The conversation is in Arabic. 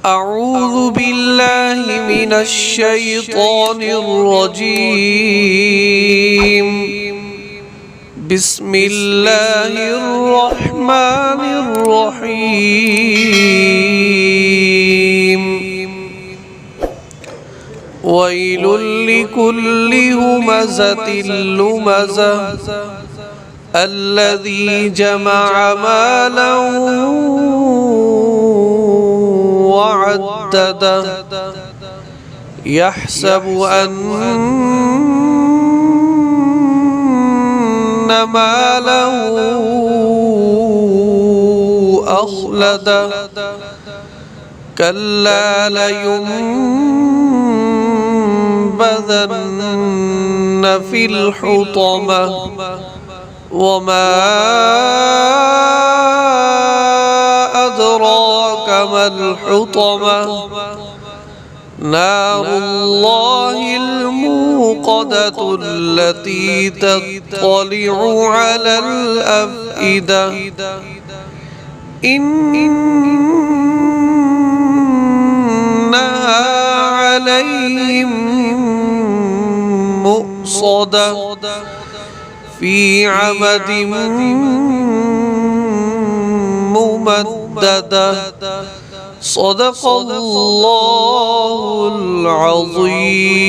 أعوذ بالله من الشيطان الرجيم. بسم الله الرحمن الرحيم. ويل لكل همزة لمزة الذي جمع مالا وعدده يحسب أن ماله أخلده كلا لينبذن في الحطمة وما أدراك ما الحطمة نار الله الموقدة التي تطلع على الأفئدة إنها عليهم مؤصدة في عمد ممددة. صدق الله العظيم.